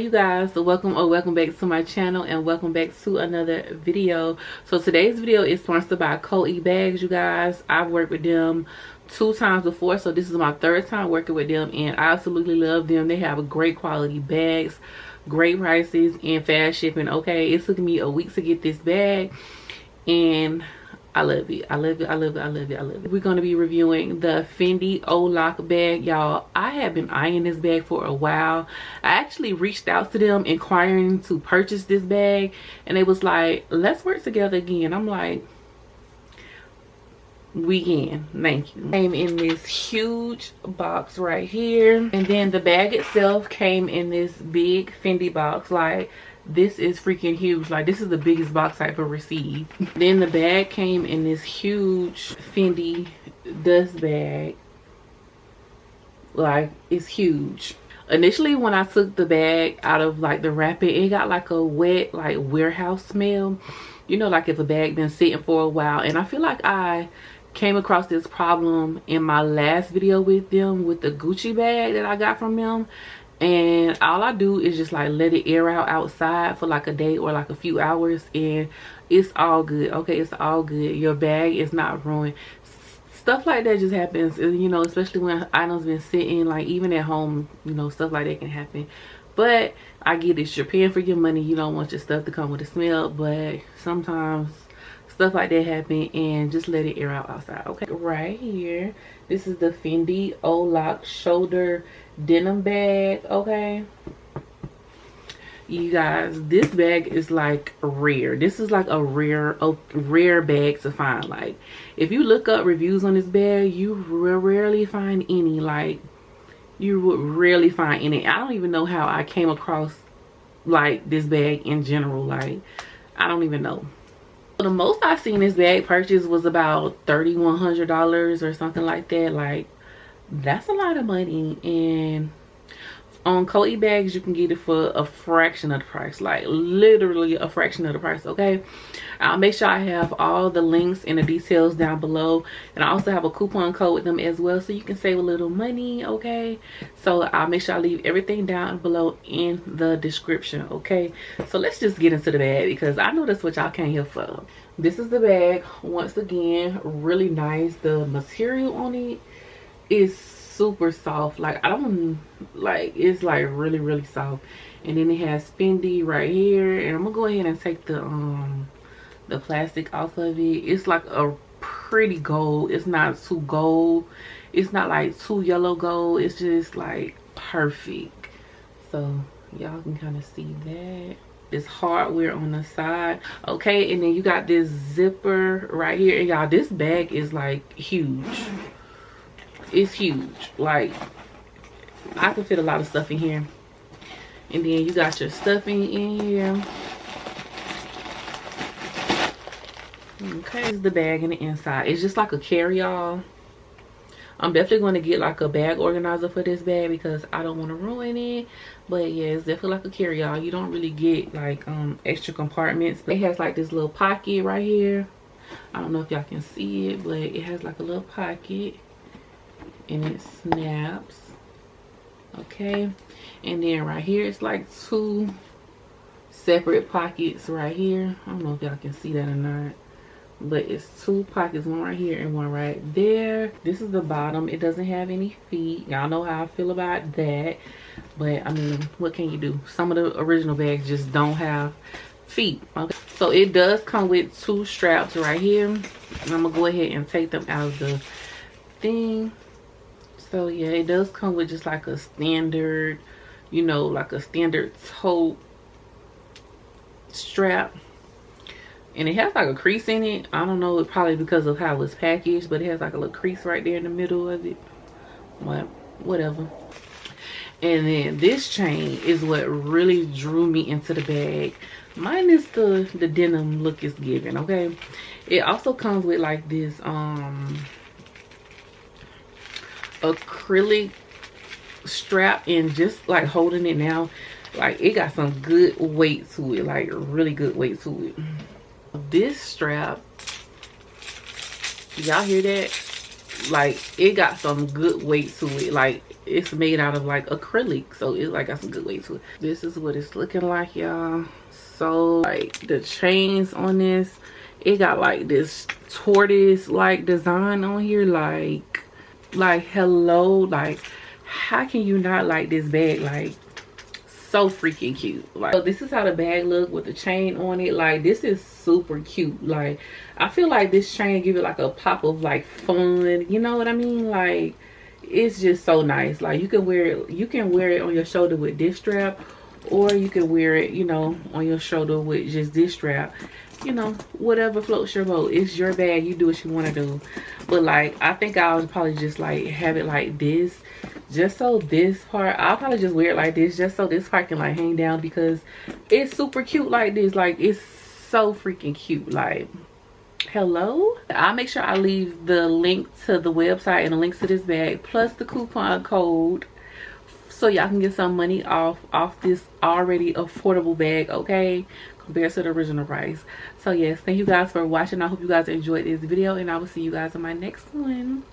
Hey you guys, welcome back to my channel and welcome back to another video. So today's video is sponsored by COEEBAGS, you guys. I've worked with them 2 times before, so this is my 3rd time working with them, and I absolutely love them. They have a great quality bags, great prices, and fast shipping. Okay, it took me a week to get this bag, and I love it. I love it. I love it. I love it. I love it. We're going to be reviewing the FENDI O-Lock bag, y'all. I have been eyeing this bag for a while. I actually reached out to them inquiring to purchase this bag, and they was like, let's work together again. I'm like, we can. Thank you. Came in this huge box right here, and then the bag itself came in this big FENDI box. Like, this is freaking huge. Like, this is the biggest box I ever received. Then the bag came in this huge FENDI dust bag. Like, it's huge. Initially, when I took the bag out of like the wrapping, it got like a wet, like, warehouse smell. You know, like if a bag been sitting for a while. And I feel like I came across this problem in my last video with them, with the Gucci bag that I got from them. And all I do is just like let it air out outside for like a day or like a few hours, and it's all good. Okay, it's all good. Your bag is not ruined. Stuff like that just happens, you know, especially when items been sitting, like even at home, you know, stuff like that can happen. But I get it, you're paying for your money, you don't want your stuff to come with a smell, but sometimes stuff like that happen, and just let it air out outside. Okay, right here, this is the FENDI O-Lock shoulder denim bag. Okay, you guys, this bag is like rare. This is like a rare bag to find. Like, if you look up reviews on this bag, you rarely find any. Like, you would rarely find any. I don't even know how I came across like this bag in general. Like, I don't even know. The most I seen this bag purchase was about $3,100 or something like that. Like, that's a lot of money. And on COEEBAGS, you can get it for a fraction of the price, like literally a fraction of the price. Okay, I'll make sure I have all the links and the details down below, and I also have a coupon code with them as well, so you can save a little money. Okay, so I'll make sure I leave everything down below in the description. Okay, so let's just get into the bag, because I know that's what y'all came here for. This is the bag. Once again, really nice. The material on it is super soft. Like, I don't like, it's like really soft. And then it has FENDI right here, and I'm gonna go ahead and take the plastic off of it. It's like a pretty gold. It's not too gold, it's not like too yellow gold. It's just like perfect. So y'all can kind of see that. This hardware on the side. Okay, and then you got this zipper right here, and y'all, this bag is like huge. It's huge. Like, I can fit a lot of stuff in here. And then you got your stuffing in here. Okay, this is the bag in the inside. It's just like a carry-all. I'm definitely going to get like a bag organizer for this bag, because I don't want to ruin it. But yeah, it's definitely like a carry-all. You don't really get like extra compartments. But it has like this little pocket right here. I don't know if y'all can see it, but it has like a little pocket, and it snaps. Okay, and then right here it's like 2 separate pockets right here. I don't know if y'all can see that or not, but it's 2 pockets, one right here and one right there. This is the bottom. It doesn't have any feet. Y'all know how I feel about that, but I mean, what can you do? Some of the original bags just don't have feet. Okay, so it does come with 2 straps right here, and I'm gonna go ahead and take them out of the thing. So yeah, it does come with just like a standard, you know, like a standard tote strap. And it has like a crease in it. I don't know, probably because of how it's packaged, but it has like a little crease right there in the middle of it. But whatever. And then this chain is what really drew me into the bag. Mine is the denim look is giving. Okay, it also comes with like this acrylic strap, and just like holding it now, like it got some good weight to it, like really good weight to it. This strap, y'all hear that? Like, it got some good weight to it. Like, it's made out of like acrylic, so it's like got some good weight to it. This is what it's looking like, y'all. So like the chains on this, it got like this tortoise like design on here, like hello, like how can you not like this bag? Like so freaking cute. Like, so this is how the bag look with the chain on it. Like this is super cute. Like I feel like this chain give it like a pop of like fun, you know what I mean? Like it's just so nice. Like you can wear it on your shoulder with this strap, or you can wear it, you know, on your shoulder with just this strap. You know, whatever floats your boat. It's your bag, you do what you want to do. But like I think I'll probably just like have it like this, just so this part, I'll probably just wear it like this just so this part can like hang down, because it's super cute like this. Like it's so freaking cute. Like hello. I'll make sure I leave the link to the website and the links to this bag plus the coupon code, so y'all can get some money off this already affordable bag, okay, compared to the original price. So yes, thank you guys for watching. I hope you guys enjoyed this video, and I will see you guys in my next one.